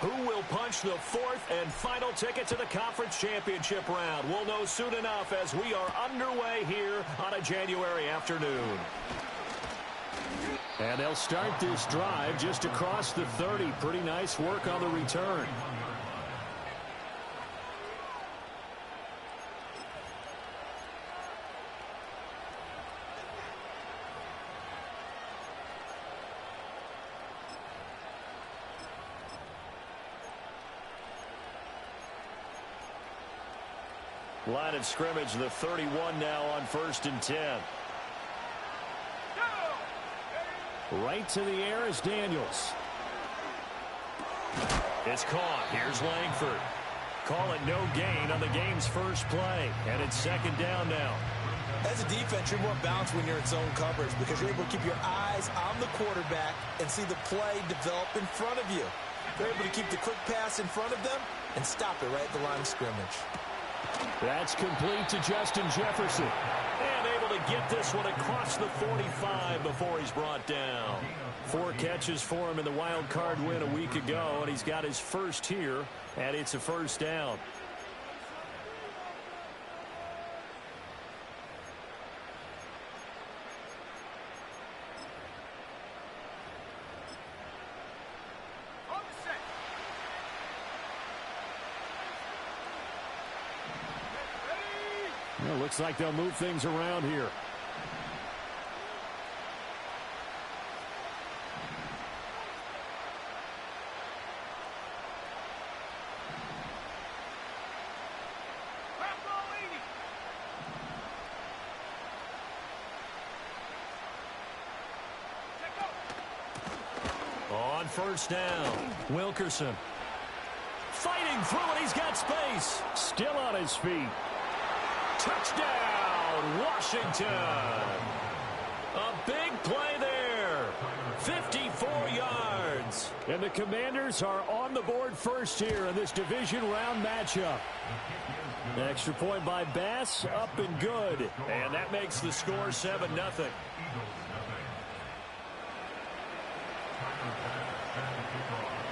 Who will punch the fourth and final ticket to the conference championship round? We'll know soon enough as we are underway here on a January afternoon. And they'll start this drive just across the 30. Pretty nice work on the return. Line of scrimmage, the 31 now on 1st and 10. Right to the air is Daniels. It's caught. Here's Langford. Call it no gain on the game's first play. And it's 2nd down now. As a defense, you're more balanced when you're in zone coverage because you're able to keep your eyes on the quarterback and see the play develop in front of you. You're able to keep the quick pass in front of them and stop it right at the line of scrimmage. That's complete to Justin Jefferson. And able to get this one across the 45 before he's brought down. 4 catches for him in the wild card win a week ago, and he's got his first here, and it's a 1st down. Well, looks like they'll move things around here. On 1st down, Wilkerson. Fighting through it, he's got space. Still on his feet. Touchdown, Washington. A big play there. 54 yards. And the Commanders are on the board first here in this division round matchup. An extra point by Bass, up and good. And that makes the score 7-0.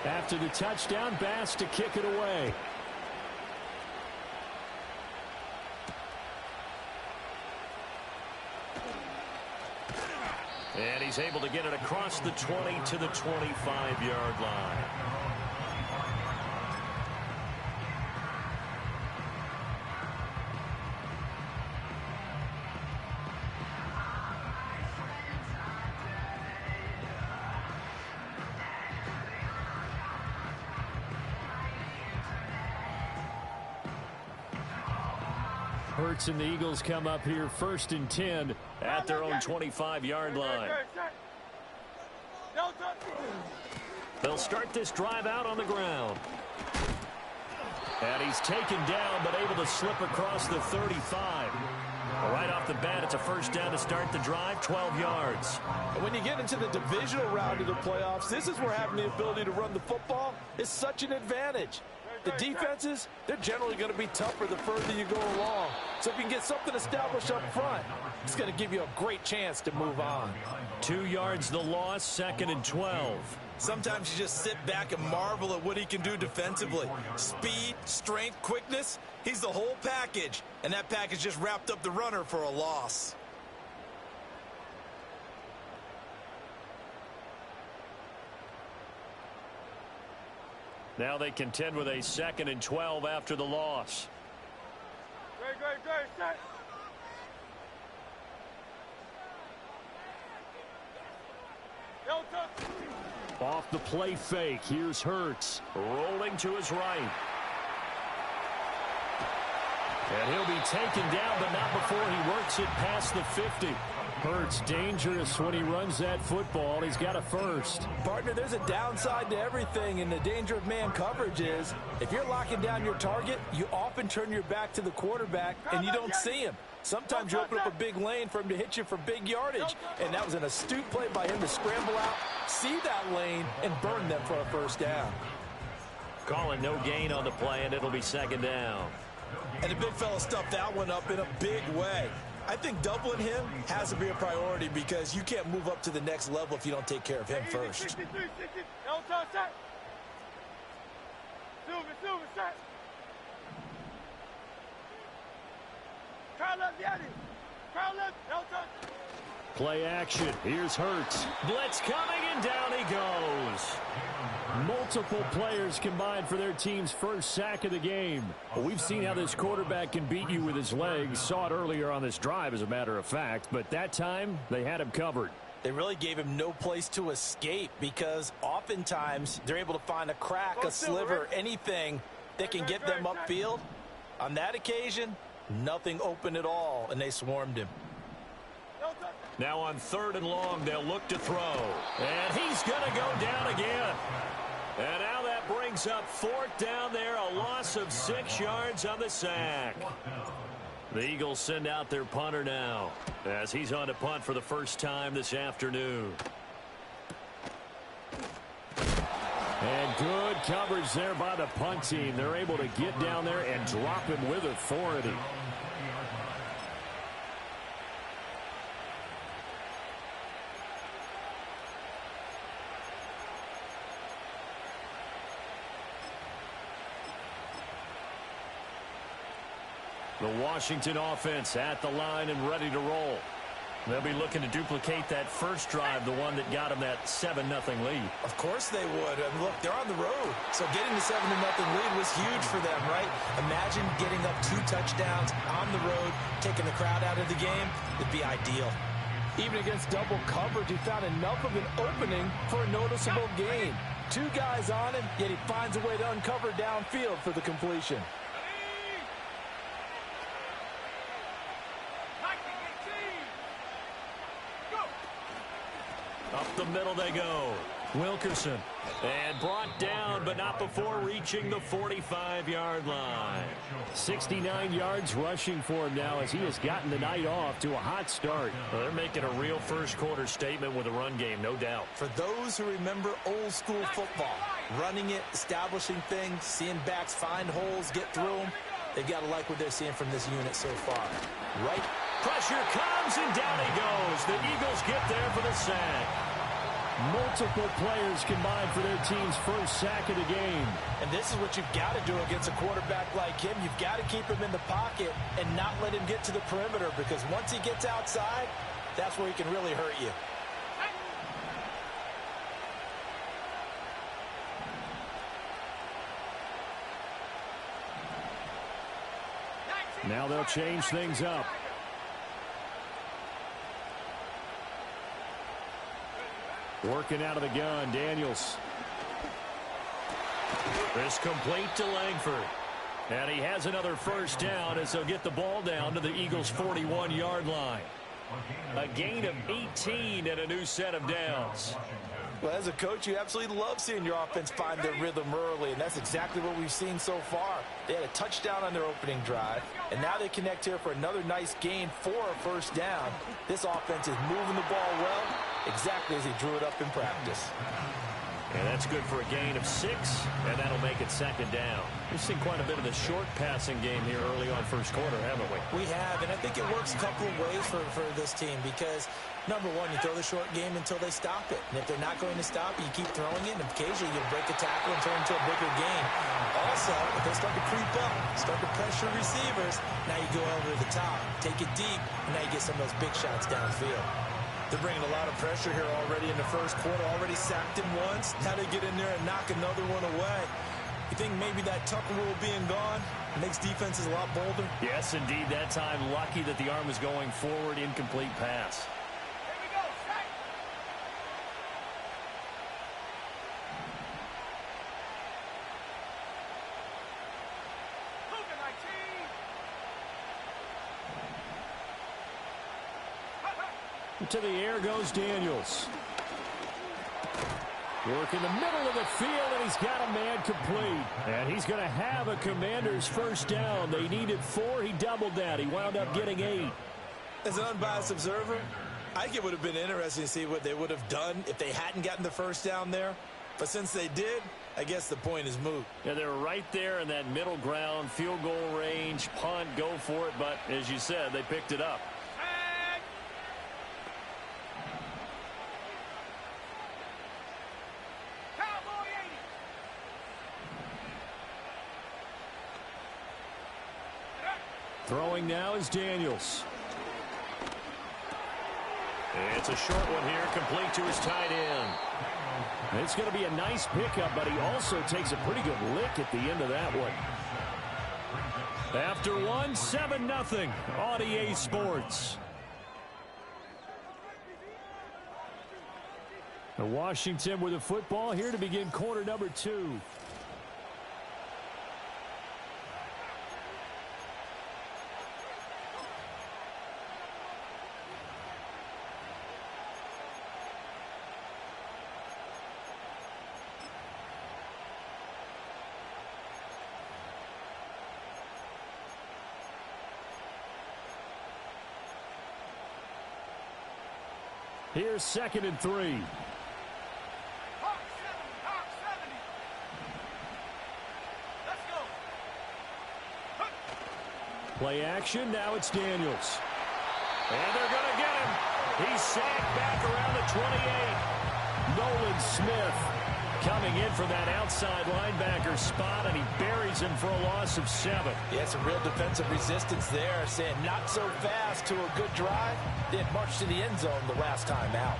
After the touchdown, Bass to kick it away. And he's able to get it across the 20 to the 25-yard line. Hurts and the Eagles come up here 1st and 10 at their own 25-yard line. They'll start this drive out on the ground. And he's taken down but able to slip across the 35. Right off the bat, it's a 1st down to start the drive, 12 yards. And when you get into the divisional round of the playoffs, this is where having the ability to run the football is such an advantage. The defenses, they're generally going to be tougher the further you go along. So if you can get something established up front, it's going to give you a great chance to move on. 2 yards the loss, 2nd and 12. Sometimes you just sit back and marvel at what he can do defensively. Speed, strength, quickness, he's the whole package. And that package just wrapped up the runner for a loss. Now they contend with a 2nd and 12 after the loss. Set. Off the play fake, here's Hurts. Rolling to his right. And he'll be taken down, but not before he works it past the 50. Hurts dangerous when he runs that football. He's got a 1st. Partner, there's a downside to everything, and the danger of man coverage is if you're locking down your target, you often turn your back to the quarterback and you don't see him. Sometimes you open up a big lane for him to hit you for big yardage, and that was an astute play by him to scramble out, see that lane, and burn them for a 1st down. Calling no gain on the play, and it'll be 2nd down. And the big fella stuffed that one up in a big way. I think doubling him has to be a priority because you can't move up to the next level if you don't take care of him first. Play action. Here's Hurts. Blitz coming, and down he goes. Multiple players combined for their team's first sack of the game. We've seen how this quarterback can beat you with his legs. Saw it earlier on this drive, as a matter of fact. But that time, they had him covered. They really gave him no place to escape because oftentimes they're able to find a crack, a sliver, anything that can get them upfield. On that occasion, nothing open at all, and they swarmed him. Now on 3rd and long, they'll look to throw. And he's going to go down again. And now that brings up 4th down there, a loss of 6 yards on the sack. The Eagles send out their punter now as he's on to punt for the first time this afternoon. And good coverage there by the punt team. They're able to get down there and drop him with authority. The Washington offense at the line and ready to roll. They'll be looking to duplicate that first drive, the one that got them that 7-0 lead. Of course they would. And look, they're on the road. So getting the 7-0 lead was huge for them, right? Imagine getting up 2 touchdowns on the road, taking the crowd out of the game. It'd be ideal. Even against double coverage, he found enough of an opening for a noticeable gain. 2 guys on him, yet he finds a way to uncover downfield for the completion. Up the middle they go. Wilkerson. And brought down, but not before reaching the 45-yard line. 69 yards rushing for him now as he has gotten the night off to a hot start. Well, they're making a real first-quarter statement with a run game, no doubt. For those who remember old-school football, running it, establishing things, seeing backs find holes, get through them, they've got to like what they're seeing from this unit so far. Right? Pressure comes, and down he goes. The Eagles get there for the sack. Multiple players combined for their team's first sack of the game. And this is what you've got to do against a quarterback like him. You've got to keep him in the pocket and not let him get to the perimeter, because once he gets outside, that's where he can really hurt you. Now they'll change things up. Working out of the gun, Daniels. This complete to Langford. And he has another first down as they'll get the ball down to the Eagles' 41-yard line. A gain of 18 and a new set of downs. Well, as a coach, you absolutely love seeing your offense find their rhythm early, and that's exactly what we've seen so far. They had a touchdown on their opening drive, and now they connect here for another nice gain for a first down. This offense is moving the ball well, exactly as he drew it up in practice. And that's good for a gain of 6, and that'll make it 2nd down. We've seen quite a bit of the short passing game here early on first quarter, haven't we? We have, and I think it works a couple of ways for this team because, number one, you throw the short game until they stop it. And if they're not going to stop it, you keep throwing it, and occasionally you break a tackle and turn it into a bigger gain. Also, if they start to creep up, start to pressure receivers, now you go over the top, take it deep, and now you get some of those big shots downfield. They're bringing a lot of pressure here already in the first quarter. Already sacked him once. Now they get in there and knock another one away. You think maybe that Tucker rule being gone makes defenses a lot bolder? Yes, indeed. That time, lucky that the arm was going forward. Incomplete pass. Here we go. Strike. Moving my team. To the air goes Daniels. Work in the middle of the field, and he's got a man complete. And he's going to have a Commanders first down. They needed 4. He doubled that. He wound up getting 8. As an unbiased observer, I think it would have been interesting to see what they would have done if they hadn't gotten the first down there. But since they did, I guess the point is moot. Yeah, they were right there in that middle ground, field goal range, punt, go for it. But as you said, they picked it up. Throwing now is Daniels. It's a short one here, complete to his tight end. It's going to be a nice pickup, but he also takes a pretty good lick at the end of that one. After one, 7-0 on EA Sports. Washington with the football here to begin quarter number 2. Here's 2nd and 3. Play action, now it's Daniels. And they're going to get him. He's sacked back around the 28. Nolan Smith coming in for that outside linebacker spot, and he buries him for a loss of 7. Yeah, some real defensive resistance there, saying not so fast to a good drive. They had marched to the end zone the last time out.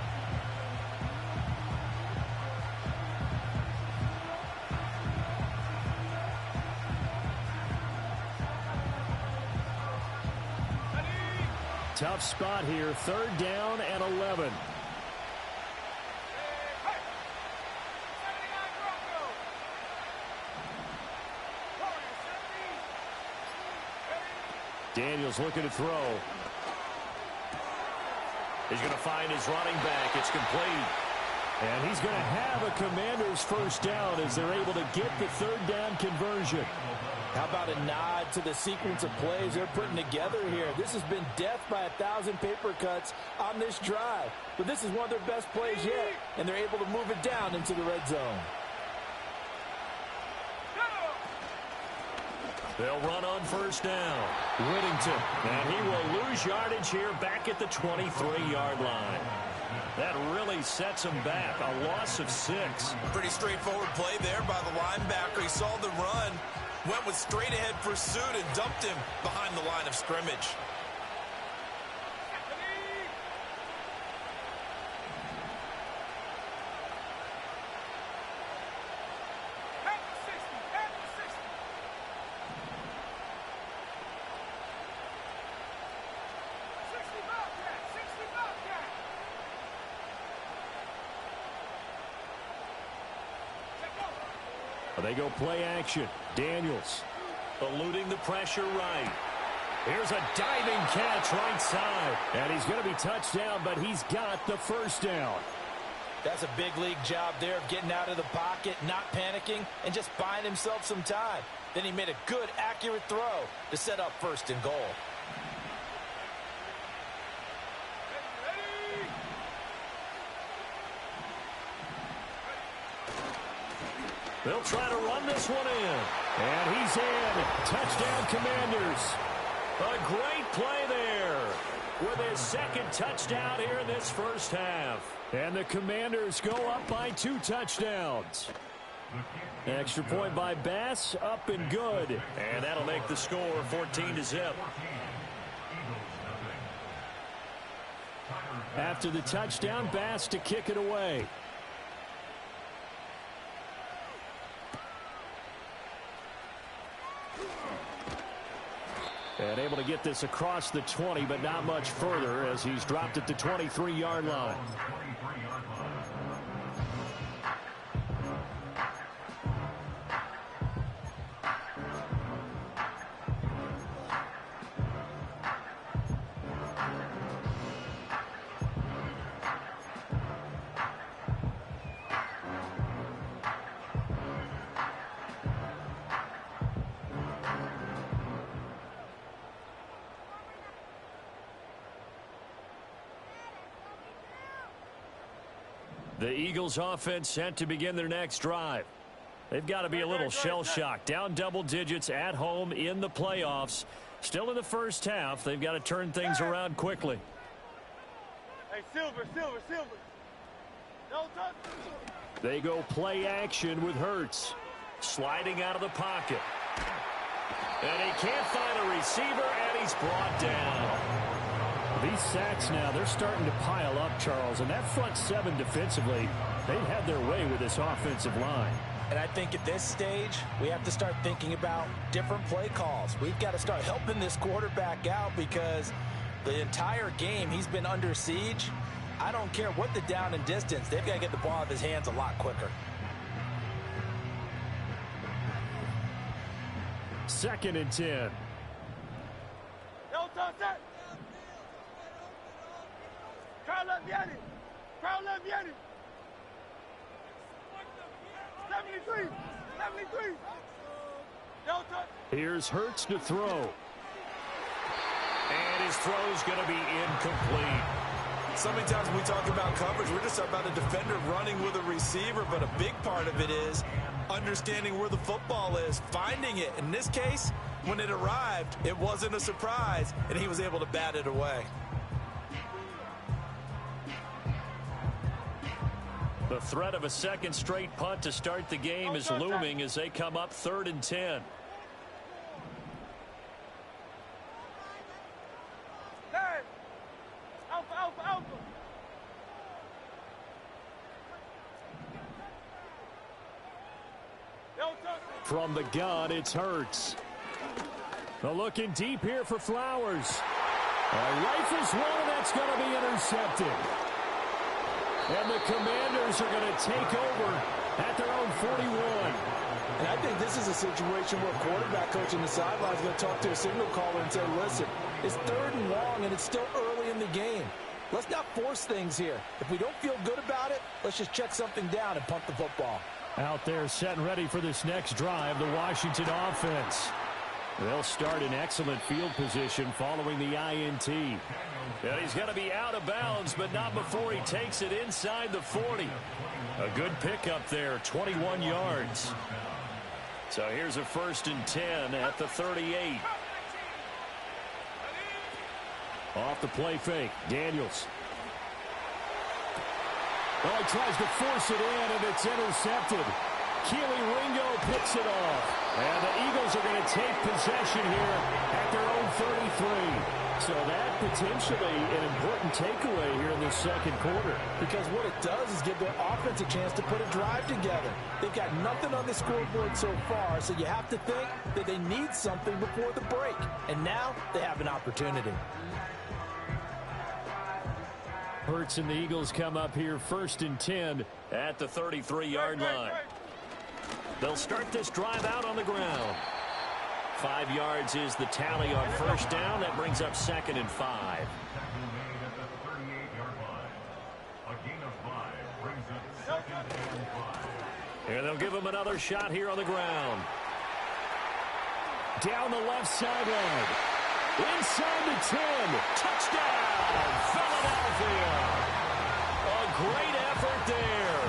Tough spot here, 3rd down and 11. Daniels looking to throw. He's going to find his running back. It's complete. And he's going to have a Commanders first down as they're able to get the 3rd down conversion. How about a nod to the sequence of plays they're putting together here? This has been death by 1,000 paper cuts on this drive. But this is one of their best plays yet, and they're able to move it down into the red zone. They'll run on first down. Whittington, and he will lose yardage here back at the 23-yard line. That really sets him back, a loss of 6. Pretty straightforward play there by the linebacker. He saw the run, went with straight-ahead pursuit, and dumped him behind the line of scrimmage. They go play action. Daniels eluding the pressure right. Here's a diving catch right side. And he's going to be touched down, but he's got the first down. That's a big league job there of getting out of the pocket, not panicking, and just buying himself some time. Then he made a good, accurate throw to set up 1st and goal. They'll try to run this one in. And he's in. Touchdown, Commanders. A great play there with his 2nd touchdown here in this first half. And the Commanders go up by 2 touchdowns. Extra point by Bass, up and good. And that'll make the score 14-0. After the touchdown, Bass to kick it away. And able to get this across the 20, but not much further as he's dropped at the 23-yard line. The Eagles offense set to begin their next drive. They've got to be a little shell-shocked. Down double digits at home in the playoffs. Still in the first half. They've got to turn things around quickly. Hey, Silver. No touch. They go play action with Hurts. Sliding out of the pocket. And he can't find a receiver, and he's brought down. These sacks now, they're starting to pile up, Charles. And that front seven defensively, they've had their way with this offensive line. And I think at this stage, we have to start thinking about different play calls. We've got to start helping this quarterback out because the entire game he's been under siege. I don't care what the down and distance. They've got to get the ball out of his hands a lot quicker. 2nd and 10. Crowd left Yanni. 73. Here's Hurts to throw. And his throw's going to be incomplete. So many times when we talk about coverage, we're just talking about a defender running with a receiver, but a big part of it is understanding where the football is, finding it. In this case, when it arrived, it wasn't a surprise, and he was able to bat it away. The threat of a second straight punt to start the game is looming as they come up 3rd and 10. Alpha. From the gun, it's Hurts. Looking deep here for Flowers. Rifles one, and that's going to be intercepted. And the Commanders are going to take over at their own 41. And I think this is a situation where quarterback coach in the sideline is going to talk to a signal caller and say, listen, it's 3rd and long, and it's still early in the game. Let's not force things here. If we don't feel good about it, let's just check something down and punt the football. Out there set and ready for this next drive, the Washington offense. They'll start in excellent field position following the INT. And he's going to be out of bounds, but not before he takes it inside the 40. A good pickup there, 21 yards. So here's a 1st and 10 at the 38. Off the play fake, Daniels. Oh, he tries to force it in, and it's intercepted. Keely Ringo picks it off. And the Eagles are going to take possession here at their own 33. So that potentially an important takeaway here in the 2nd quarter. Because what it does is give their offense a chance to put a drive together. They've got nothing on the scoreboard so far, so you have to think that they need something before the break. And now they have an opportunity. Hurts and the Eagles come up here 1st and 10 at the 33-yard line. They'll start this drive out on the ground. 5 yards is the tally on 1st down. That brings up 2nd and 5. And they'll give him another shot here on the ground. Down the left sideline. Inside the 10. Touchdown, Philadelphia. A great effort there.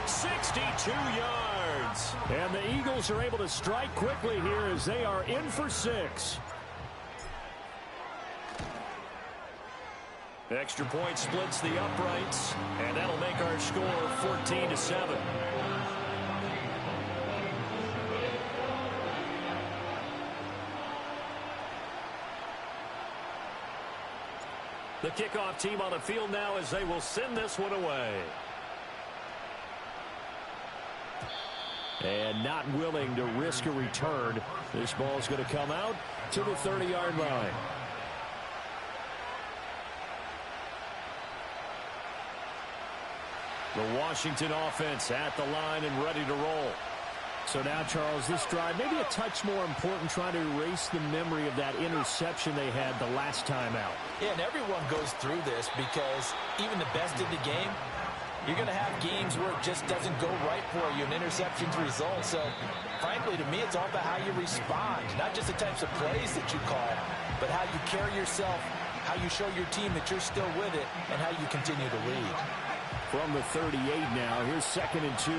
62 yards. And the Eagles are able to strike quickly here as they are in for 6. Extra point splits the uprights, and that'll make our score 14-7. The kickoff team on the field now as they will send this one away. And not willing to risk a return. This ball's going to come out to the 30-yard line. The Washington offense at the line and ready to roll. So now, Charles, this drive maybe a touch more important, trying to erase the memory of that interception they had the last time out. Yeah, and everyone goes through this because even the best in the game, you're going to have games where it just doesn't go right for you, and interceptions result. So, frankly, to me, it's all about how you respond, not just the types of plays that you call, but how you carry yourself, how you show your team that you're still with it, and how you continue to lead. From the 38 now, here's 2nd and 2.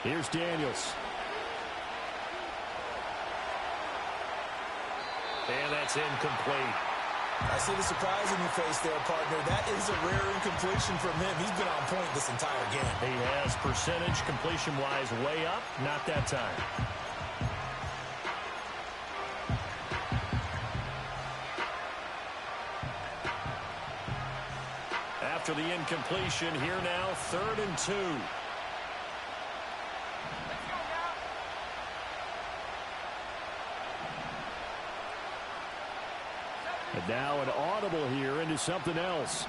Here's Daniels. And that's incomplete. I see the surprise in your face there, partner. That is a rare incompletion from him. He's been on point this entire game. He has percentage completion-wise way up. Not that time. After the incompletion, here now, 3rd and 2. And now an audible here into something else.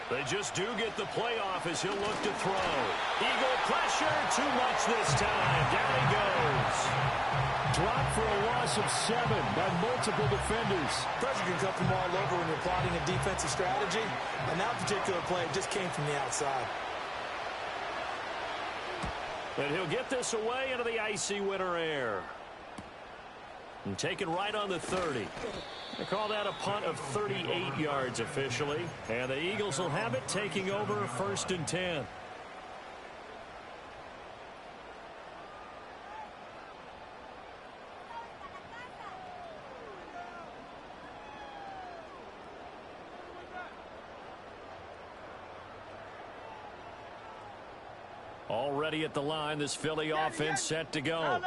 They just do get the playoff as he'll look to throw. Eagle pressure, too much this time. Down he goes. Dropped for a loss of 7 by multiple defenders. Pressure can come from all over when you're plotting a defensive strategy. And that particular play just came from the outside. And he'll get this away into the icy winter air. And taken right on the 30. They call that a punt of 38 yards officially. And the Eagles will have it, taking over 1st and 10. Already at the line, this Philly offense set to go.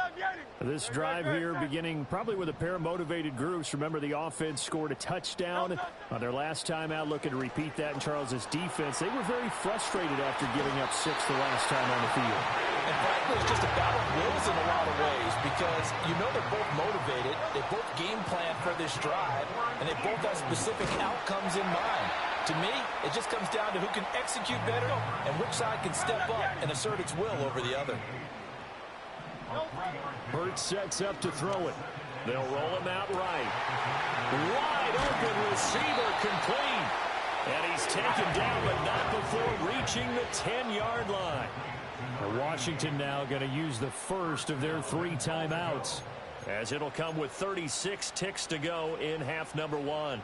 This drive here beginning probably with a pair of motivated groups. Remember, the offense scored a touchdown on their last time out, looking to repeat that in Charles's defense. They were very frustrated after giving up 6 the last time on the field. And frankly, it's just a battle of wills in a lot of ways because you know they're both motivated. They both game plan for this drive, and they both have specific outcomes in mind. To me, it just comes down to who can execute better and which side can step up and assert its will over the other. Hurts sets up to throw it. They'll roll him out right. Wide open receiver complete. And he's taken down, but not before reaching the 10-yard line. Washington now going to use the first of their 3 timeouts, as it'll come with 36 ticks to go in half number 1.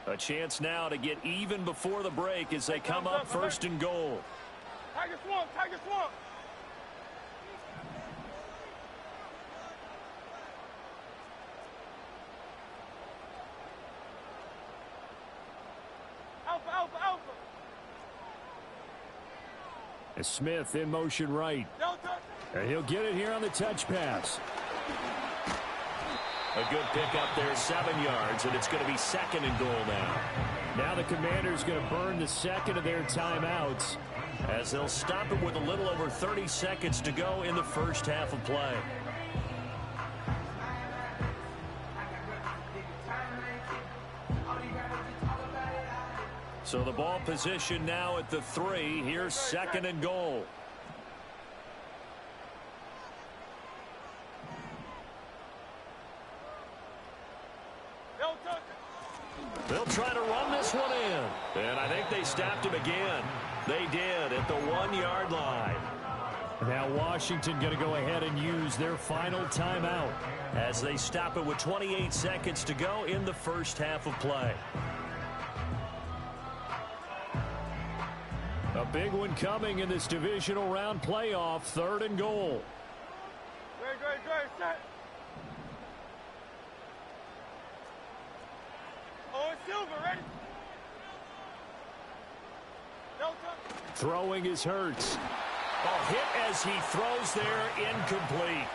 A chance now to get even before the break as they come up 1st and goal. Tiger swamp, Tiger swamp. Alpha, alpha, alpha. And Smith in motion right. Delta. And he'll get it here on the touch pass. A good pickup there, 7 yards, and it's going to be 2nd and goal now. Now the Commanders going to burn the 2nd of their timeouts as they'll stop it with a little over 30 seconds to go in the first half of play. So the ball position now at the 3. Here's 2nd and goal. They'll try to run this one in. And I think they stopped him again. They did at the 1-yard line. Now Washington going to go ahead and use their final timeout as they stop it with 28 seconds to go in the first half of play. A big one coming in this divisional round playoff, 3rd and goal. Great, set. Oh, it's Silver, ready? Delta. Throwing is Hurts. Oh, hit as he throws there, incomplete.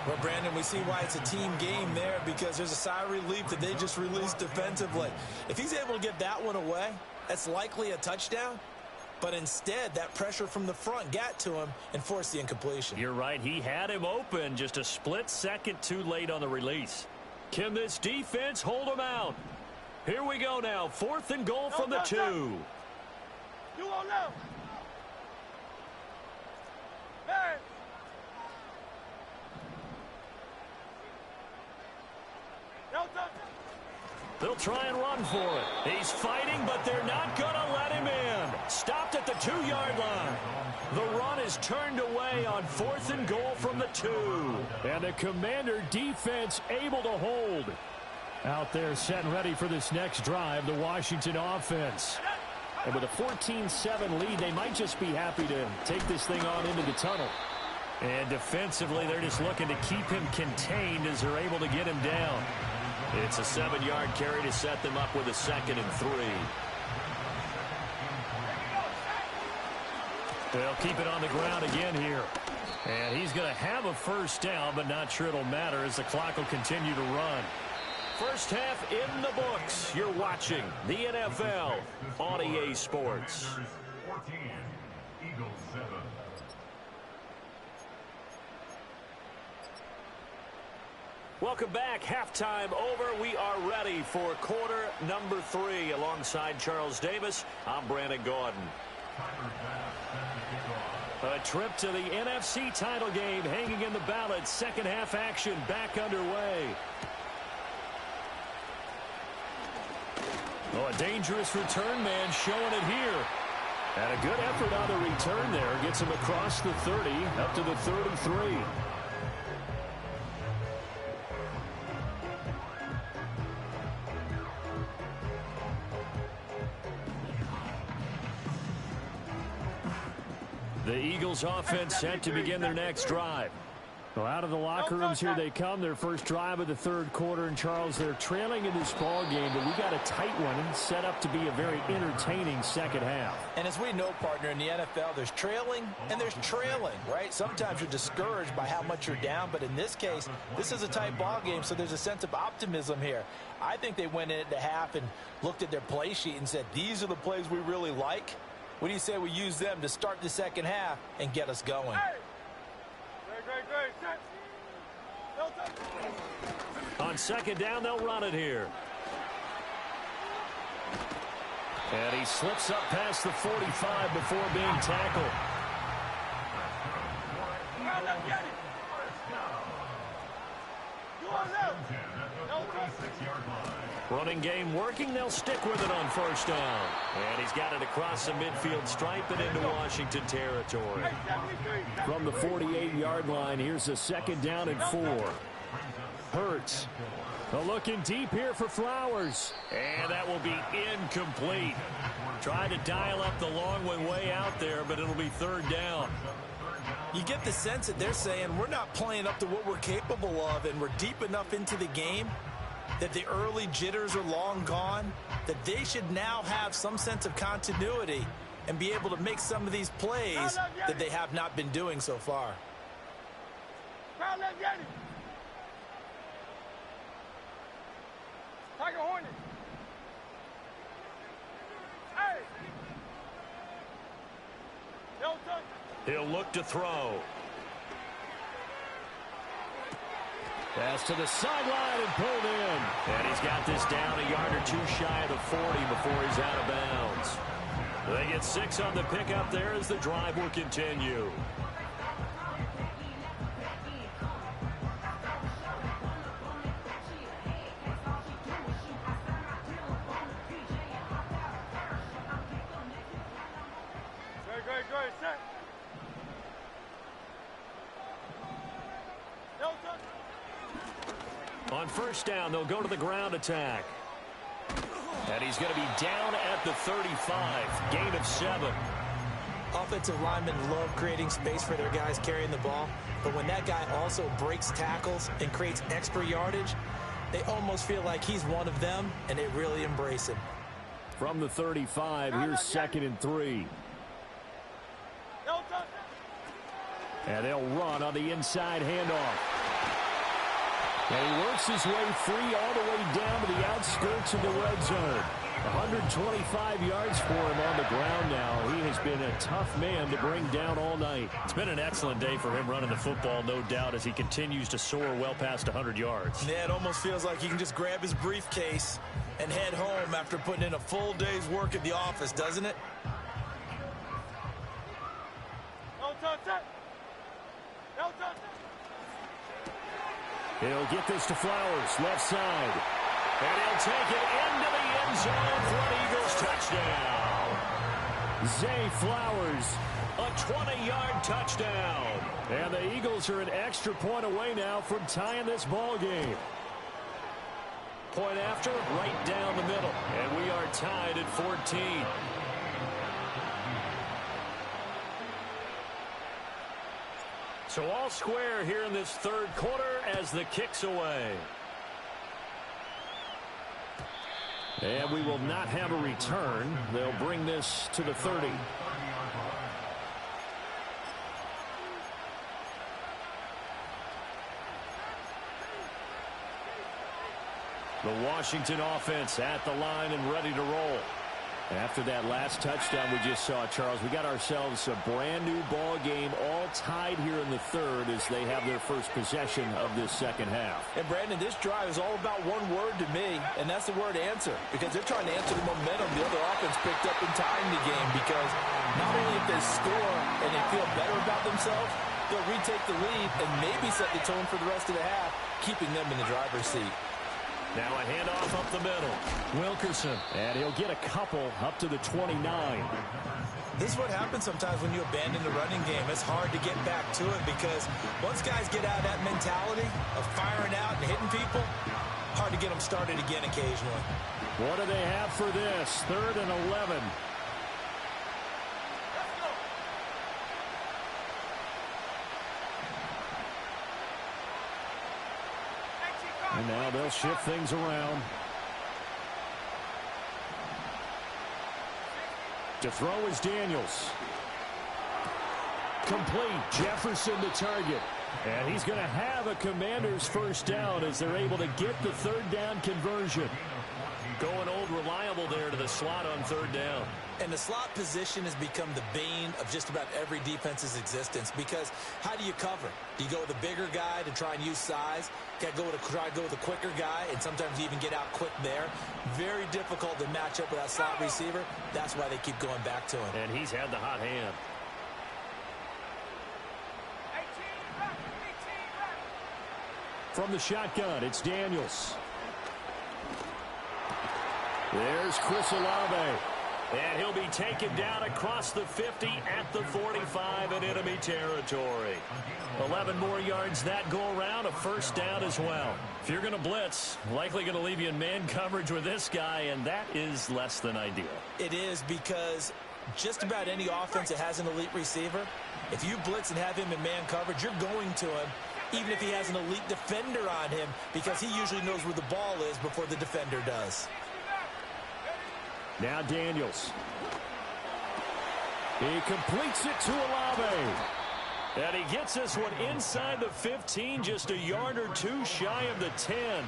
Well, Brandon, we see why it's a team game there because there's a sigh of relief that they just released defensively. If he's able to get that one away, that's likely a touchdown. But instead, that pressure from the front got to him and forced the incompletion. You're right. He had him open, just a split second too late on the release. Can this defense hold him out? Here we go now. 4th and goal from the 2. You on left. Hey. Delta. They'll try and run for it. He's fighting, but they're not going to let him in. Stopped at the 2-yard line. The run is turned away on 4th and goal from the 2. And the Commander defense able to hold. Out there set and ready for this next drive, the Washington offense. And with a 14-7 lead, they might just be happy to take this thing on into the tunnel. And defensively, they're just looking to keep him contained as they're able to get him down. It's a 7-yard carry to set them up with a 2nd and 3. They'll keep it on the ground again here. And he's going to have a first down, but not sure it'll matter as the clock will continue to run. First half in the books. You're watching the NFL on EA Sports. 14, Eagles 7. Welcome back. Halftime over. We are ready for quarter number 3. Alongside Charles Davis, I'm Brandon Gordon. A trip to the NFC title game hanging in the balance. Second half action back underway. Oh, a dangerous return man showing it here. And a good effort on the return there. Gets him across the 30 up to the 33. The Eagles offense set to begin their next drive. Well, out of the locker rooms here they come. Their first drive of the third quarter. And, Charles, they're trailing in this ball game, but we got a tight one set up to be a very entertaining second half. And as we know, partner, in the NFL, there's trailing and there's trailing, right? Sometimes you're discouraged by how much you're down, but in this case, this is a tight ball game, so there's a sense of optimism here. I think they went into half and looked at their play sheet and said, these are the plays we really like. What do you say we use them to start the second half and get us going? Hey. On second down, they'll run it here. And he slips up past the 45 before being tackled. Running game working. They'll stick with it on first down. And he's got it across the midfield stripe and into Washington territory. From the 48-yard line, here's a second down and 4. Hurts. Looking deep here for Flowers. And that will be incomplete. Trying to dial up the long way out there, but it'll be third down. You get the sense that they're saying we're not playing up to what we're capable of, and we're deep enough into the game that the early jitters are long gone, that they should now have some sense of continuity and be able to make some of these plays that they have not been doing so far. Tiger Hornet. Hey. He'll look to throw. Pass to the sideline and pulled in. And he's got this down a yard or 2 shy of the 40 before he's out of bounds. They get 6 on the pickup there as the drive will continue. Great, set. On first down, they'll go to the ground attack. And he's going to be down at the 35. Gain of 7. Offensive linemen love creating space for their guys carrying the ball, but when that guy also breaks tackles and creates extra yardage, they almost feel like he's one of them, and they really embrace him. From the 35, here's 2nd and 3. And they'll run on the inside handoff. And he works his way free all the way down to the outskirts of the red zone. 125 yards for him on the ground now. He has been a tough man to bring down all night. It's been an excellent day for him running the football, no doubt, as he continues to soar well past 100 yards. Yeah, it almost feels like he can just grab his briefcase and head home after putting in a full day's work at the office, doesn't it? He'll get this to Flowers, left side. And he'll take it into the end zone for an Eagles touchdown. Zay Flowers, a 20-yard touchdown. And the Eagles are an extra point away now from tying this ball game. Point after, right down the middle. And we are tied at 14. So all square here in this third quarter as the kick's away. And we will not have a return. They'll bring this to the 30. The Washington offense at the line and ready to roll. After that last touchdown we just saw, Charles, we got ourselves a brand new ball game, all tied here in the third as they have their first possession of this second half. And Brandon, this drive is all about one word to me, and that's the word answer, because they're trying to answer the momentum the other offense picked up in tying the game, because not only if they score and they feel better about themselves, they'll retake the lead and maybe set the tone for the rest of the half, keeping them in the driver's seat. Now a handoff up the middle. Wilkerson, and he'll get a couple up to the 29. This is what happens sometimes when you abandon the running game. It's hard to get back to it because once guys get out of that mentality of firing out and hitting people, hard to get them started again occasionally. What do they have for this? 3rd and 11. And now they'll shift things around. To throw is Daniels. Complete. Jefferson the target. And he's going to have a Commanders first down as they're able to get the third down conversion. Going old reliable there to the slot on third down. And the slot position has become the bane of just about every defense's existence because how do you cover? Do you go with a bigger guy to try and use size? Got to try to go with a quicker guy, and sometimes you even get out quick there. Very difficult to match up with that slot receiver. That's why they keep going back to him. And he's had the hot hand. From the shotgun, it's Daniels. There's Chris Olave. And he'll be taken down across the 50 at the 45 in enemy territory. 11 more yards that go around, a first down as well. If you're going to blitz, likely going to leave you in man coverage with this guy, and that is less than ideal. It is because just about any offense that has an elite receiver, if you blitz and have him in man coverage, you're going to him, even if he has an elite defender on him, because he usually knows where the ball is before the defender does. Now Daniels. He completes it to Olave. And he gets this one inside the 15, just a yard or two shy of the 10.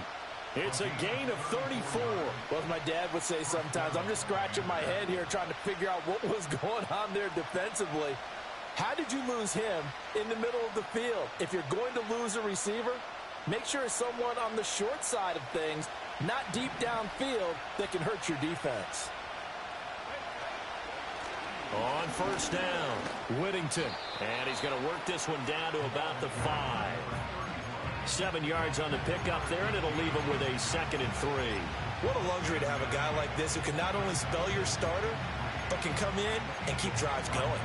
It's a gain of 34. Well, as my dad would say sometimes, I'm just scratching my head here trying to figure out what was going on there defensively. How did you lose him in the middle of the field? If you're going to lose a receiver, make sure it's someone on the short side of things, not deep downfield, that can hurt your defense. On first down, Whittington. And he's going to work this one down to about the 5. 7 yards on the pickup there, and it'll leave him with a 2nd and 3. What a luxury to have a guy like this who can not only spell your starter, but can come in and keep drives going.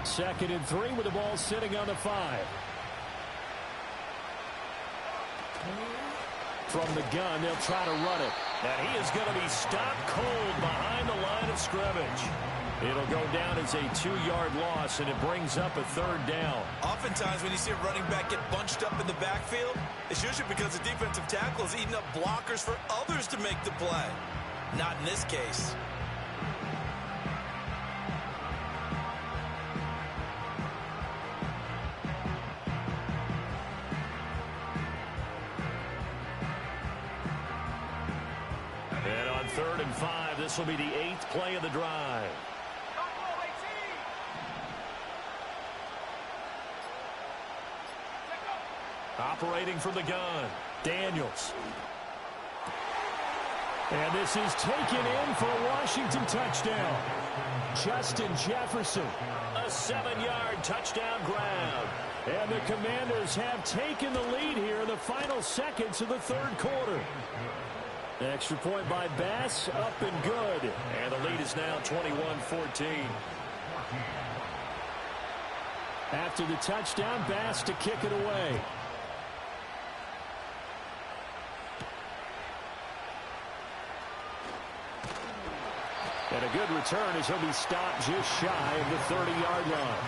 Second and 3 with the ball sitting on the 5. From the gun, they'll try to run it. And he is going to be stopped cold behind the line of scrimmage. It'll go down as a 2-yard loss, and it brings up a 3rd down. Oftentimes when you see a running back get bunched up in the backfield, it's usually because the defensive tackle is eating up blockers for others to make the play. Not in this case. And on 3rd and 5, this will be the 8th play of the drive. Operating from the gun, Daniels. And this is taken in for a Washington touchdown. Justin Jefferson. A 7-yard touchdown grab. And the Commanders have taken the lead here in the final seconds of the third quarter. Extra point by Bass, up and good. And the lead is now 21-14. After the touchdown, Bass to kick it away. And a good return as he'll be stopped just shy of the 30-yard line.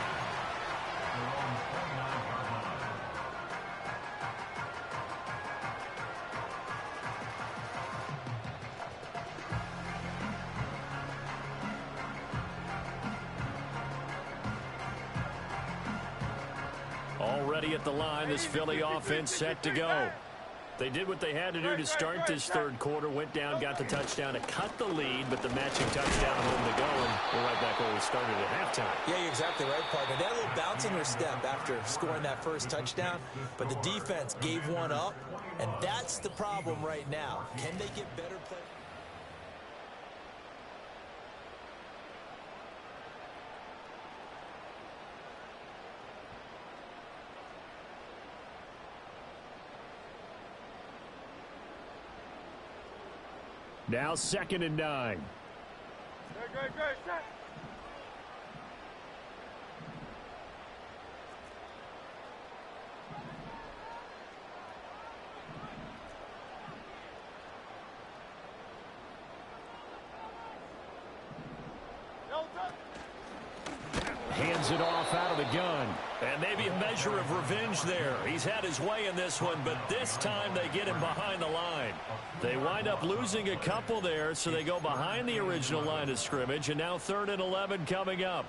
Already at the line, this Philly offense set to go. They did what they had to do to start this third quarter. Went down, got the touchdown to cut the lead, but the matching touchdown a moment ago, and we're right back where we started at halftime. Yeah, you're exactly right, partner. They had a little bounce in their step after scoring that first touchdown, but the defense gave one up, and that's the problem right now. Can they get better play? Now 2nd and 9. Good, set. Hands it off out of the gun. And maybe a measure of revenge there. He's had his way in this one, but this time they get him behind the line. They wind up losing a couple there, so they go behind the original line of scrimmage, and now 3rd and 11 coming up.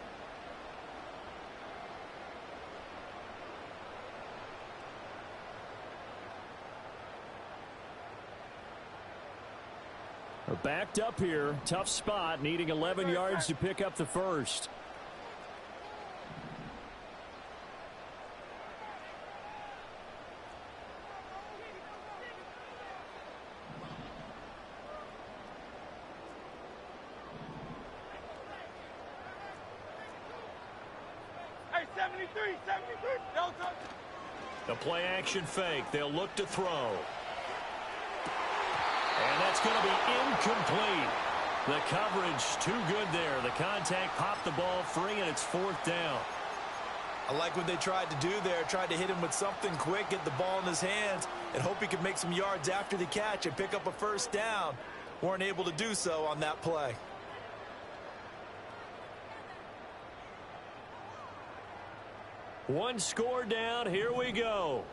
They're backed up here. Tough spot, needing 11 yards to pick up the first. The play-action fake. They'll look to throw. And that's going to be incomplete. The coverage too good there. The contact popped the ball free, and it's 4th down. I like what they tried to do there. Tried to hit him with something quick, get the ball in his hands, and hope he could make some yards after the catch and pick up a first down. Weren't able to do so on that play. One score down. Here we go.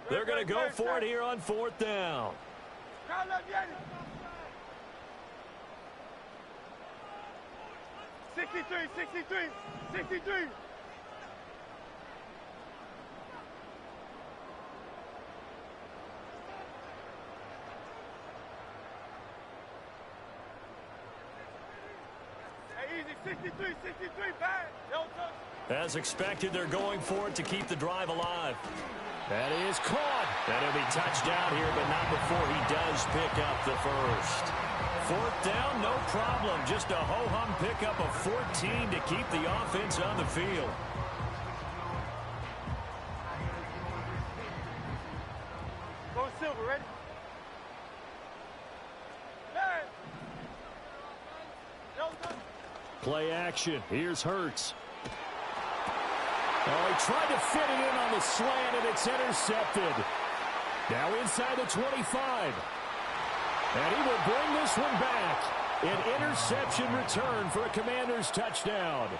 They're going to go for it here on 4th down. 63. Hey, easy, 63, back. As expected, they're going for it to keep the drive alive. That is caught. And he'll be touched down here, but not before he does pick up the first. 4th down, no problem. Just a ho-hum pickup of 14 to keep the offense on the field. Go Silver, ready? Play action. Here's Hurts. Oh, he tried to fit it in on the slant, and it's intercepted. Now inside the 25. And he will bring this one back. An interception return for a Commanders touchdown.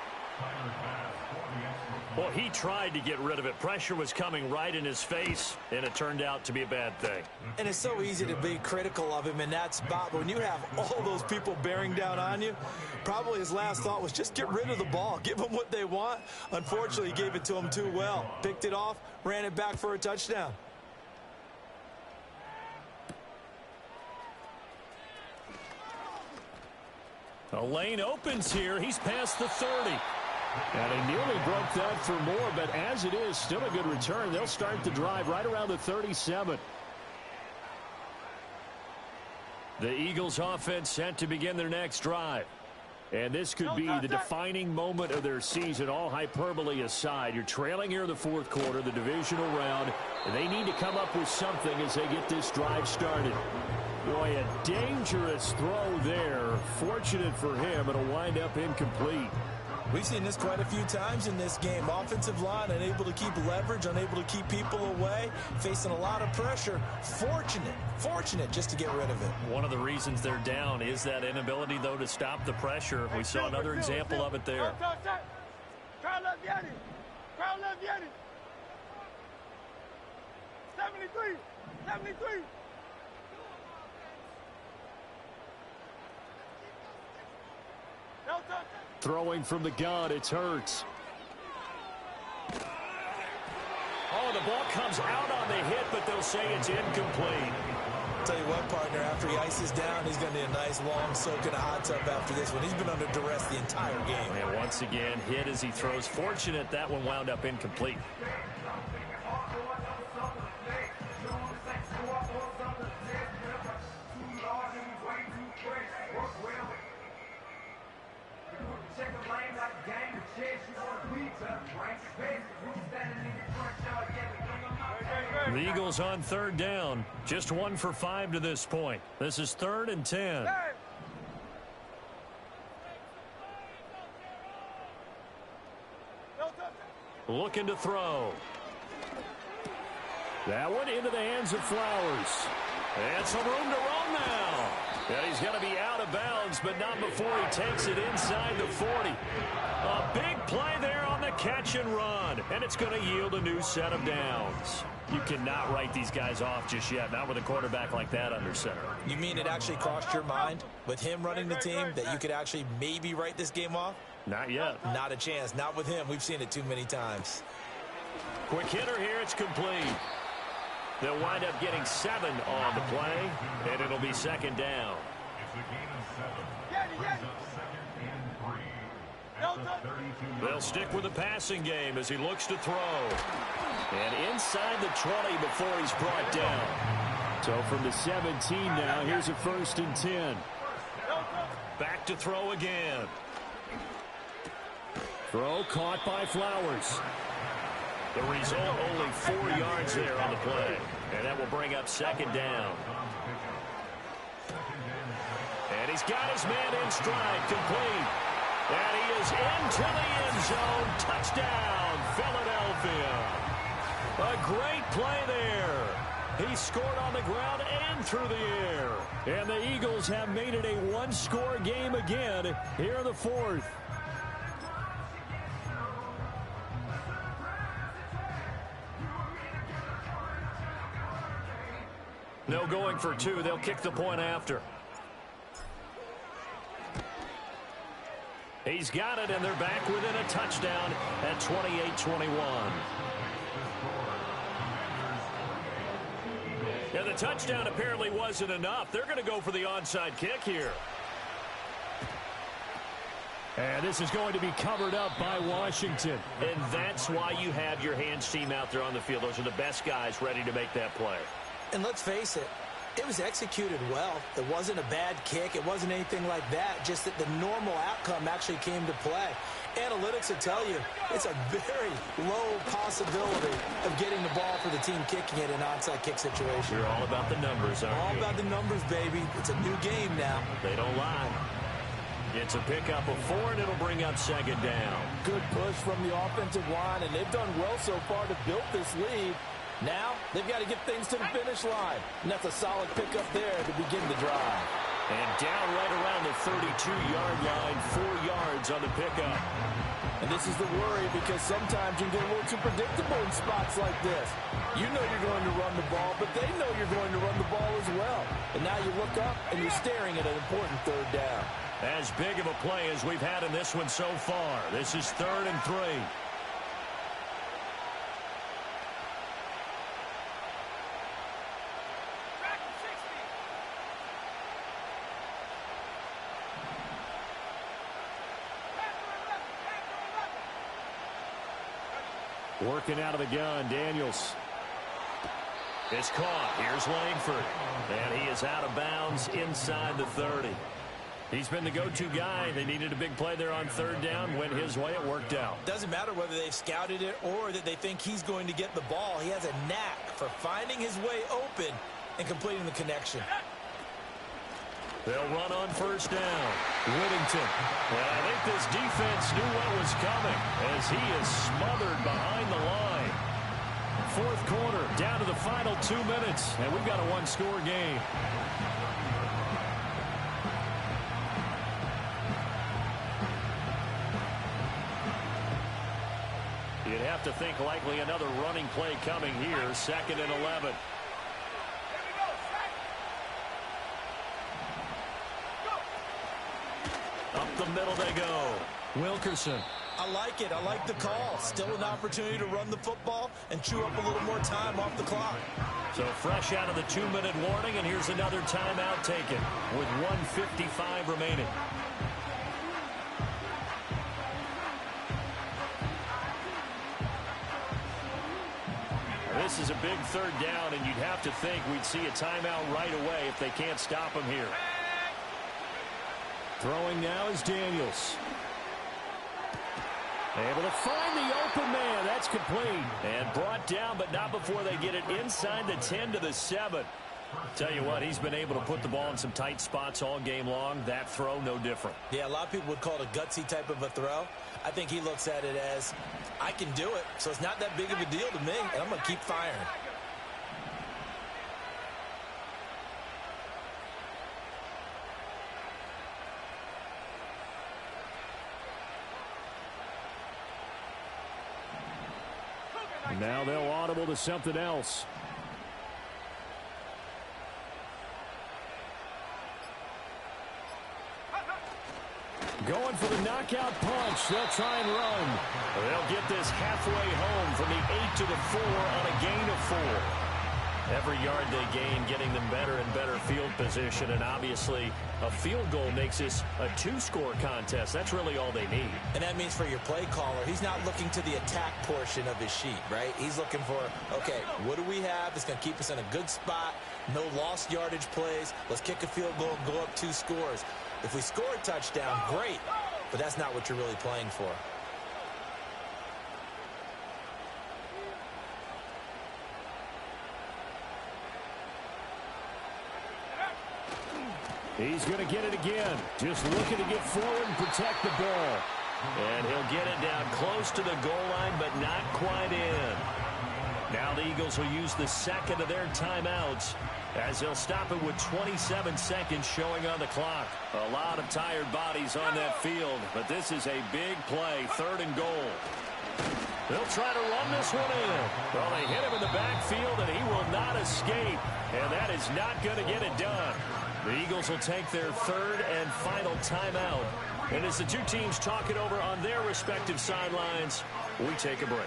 Well, he tried to get rid of it. Pressure was coming right in his face, and it turned out to be a bad thing. And it's so easy to be critical of him in that spot. But when you have all those people bearing down on you, probably his last thought was just get rid of the ball. Give them what they want. Unfortunately, he gave it to them too well. Picked it off, ran it back for a touchdown. A lane opens here. He's past the 30. And he nearly broke that for more, but as it is, still a good return. They'll start the drive right around the 37. The Eagles offense set to begin their next drive. And this could be the defining moment of their season, all hyperbole aside. You're trailing here in the fourth quarter, the divisional round, and they need to come up with something as they get this drive started. Boy, a dangerous throw there. Fortunate for him, it'll wind up incomplete. We've seen this quite a few times in this game. Offensive line unable to keep leverage, unable to keep people away, facing a lot of pressure. Fortunate just to get rid of it. One of the reasons they're down is that inability, though, to stop the pressure. We saw another example of it there. Crowd left Yanni. Crowd left Yanni. 73. 73. No touch. Throwing from the gun, it's Hurts. Oh, the ball comes out on the hit, but they'll say it's incomplete. Tell you what, partner, after he ices down, he's going to need a nice long soak in a hot tub after this one. He's been under duress the entire game. And once again, hit as he throws. Fortunate that one wound up incomplete. The Eagles on third down. Just 1 for 5 to this point. This is 3rd and 10. Looking to throw. That one into the hands of Flowers. And some room to run now. And he's going to be out of bounds, but not before he takes it inside the 40. A big play there on the catch and run. And it's going to yield a new set of downs. You cannot write these guys off just yet, not with a quarterback like that under center. You mean it actually crossed your mind with him running the team that you could actually maybe write this game off? Not yet. Not a chance. Not with him. We've seen it too many times. Quick hitter here. It's complete. They'll wind up getting 7 on the play, and it'll be 2nd down. They'll stick with the passing game as he looks to throw. And inside the 20 before he's brought down. So from the 17 now, here's a 1st and 10. Back to throw again. Throw caught by Flowers. The result, only 4 yards there on the play. And that will bring up 2nd down. And he's got his man in stride, complete. And he is into the end zone. Touchdown, Philadelphia. A great play there. He scored on the ground and through the air. And the Eagles have made it a one-score game again here in the 4th. No going for 2. They'll kick the point after. He's got it, and they're back within a touchdown at 28-21. And the touchdown apparently wasn't enough. They're going to go for the onside kick here. And this is going to be covered up by Washington. And that's why you have your hands team out there on the field. Those are the best guys ready to make that play. And let's face it, it was executed well. It wasn't a bad kick. It wasn't anything like that. Just that the normal outcome actually came to play. Analytics will tell you it's a very low possibility of getting the ball for the team kicking it in an onside kick situation. You're all about the numbers, aren't you? All about the numbers, baby. It's a new game now. They don't lie. It's a pickup of 4, and it'll bring up 2nd down. Good push from the offensive line, and they've done well so far to build this lead. Now, they've got to get things to the finish line. And that's a solid pickup there to begin the drive. And down right around the 32-yard line, 4 yards on the pickup. And this is the worry because sometimes you can get a little too predictable in spots like this. You know you're going to run the ball, but they know you're going to run the ball as well. And now you look up and you're staring at an important 3rd down. As big of a play as we've had in this one so far. This is 3rd and 3. Working out of the gun, Daniels. It's caught. Here's Langford. And he is out of bounds inside the 30. He's been the go-to guy. They needed a big play there on third down. Went his way. It worked out. Doesn't matter whether they've scouted it or that they think he's going to get the ball. He has a knack for finding his way open and completing the connection. They'll run on first down. Whittington. And I think this defense knew what was coming as he is smothered behind the line. Fourth quarter, down to the final 2 minutes, and we've got a one-score game. You'd have to think likely another running play coming here. 2nd and 11. Up the middle they go. Wilkerson. I like it. I like the call. Still an opportunity to run the football and chew up a little more time off the clock. So fresh out of the 2-minute warning, and here's another timeout taken with 1:55 remaining. This is a big third down, and you'd have to think we'd see a timeout right away if they can't stop him here. Throwing now is Daniels. Able to find the open man. That's complete. And brought down, but not before they get it inside the 10 to the 7. Tell you what, he's been able to put the ball in some tight spots all game long. That throw, no different. Yeah, a lot of people would call it a gutsy type of a throw. I think he looks at it as, I can do it, so it's not that big of a deal to me, and I'm going to keep firing. Now they'll audible to something else. Going for the knockout punch. They'll try and run. They'll get this halfway home from the 8 to the 4 on a gain of 4. Every yard they gain, getting them better and better field position. And obviously, a field goal makes this a 2-score contest. That's really all they need. And that means for your play caller, he's not looking to the attack portion of his sheet, right? He's looking for, okay, what do we have that's going to keep us in a good spot? No lost yardage plays. Let's kick a field goal and go up 2 scores. If we score a touchdown, great. But that's not what you're really playing for. He's going to get it again. Just looking to get forward and protect the ball. And he'll get it down close to the goal line, but not quite in. Now the Eagles will use the second of their timeouts as they'll stop it with 27 seconds showing on the clock. A lot of tired bodies on that field, but this is a big play, 3rd and goal. They'll try to run this one in. Well, they hit him in the backfield, and he will not escape. And that is not going to get it done. The Eagles will take their 3rd and final timeout. And as the two teams talk it over on their respective sidelines, we take a break.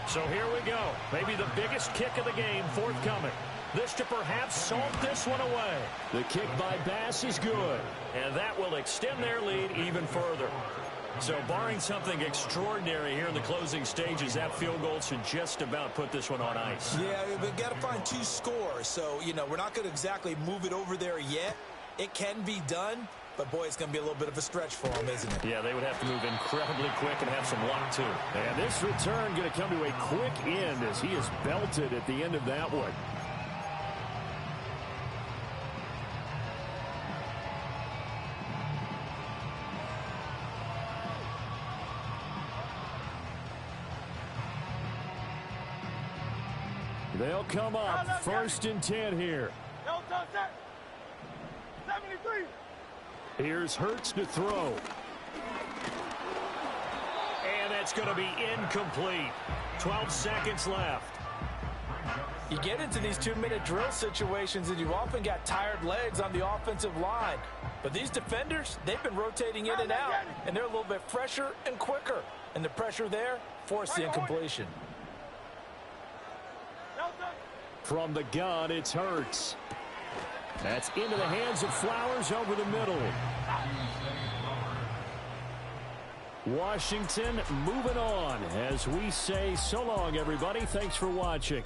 So here we go. Maybe the biggest kick of the game forthcoming. This to perhaps salt this one away. The kick by Bass is good. And that will extend their lead even further. So barring something extraordinary here in the closing stages, that field goal should just about put this one on ice. Yeah, we've got to find 2 scores. So, you know, we're not going to exactly move it over there yet. It can be done, but, boy, it's going to be a little bit of a stretch for them, isn't it? Yeah, they would have to move incredibly quick and have some luck, too. And this return going to come to a quick end as he is belted at the end of that one. They'll come up 1st and 10 here. 73. Here's Hurts to throw. And that's going to be incomplete. 12 seconds left. You get into these 2-minute drill situations, and you've often got tired legs on the offensive line. But these defenders, they've been rotating in and out, and they're a little bit fresher and quicker. And the pressure there forced the incompletion. From the gun, it's Hurts. That's into the hands of Flowers over the middle. Washington moving on as we say so long, everybody. Thanks for watching.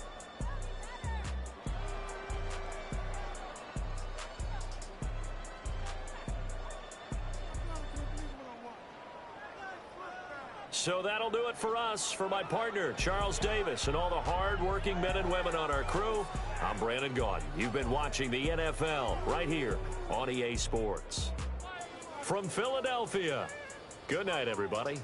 So that'll do it for us. For my partner, Charles Davis, and all the hard-working men and women on our crew, I'm Brandon Gaudin. You've been watching the NFL right here on EA Sports. From Philadelphia, good night, everybody.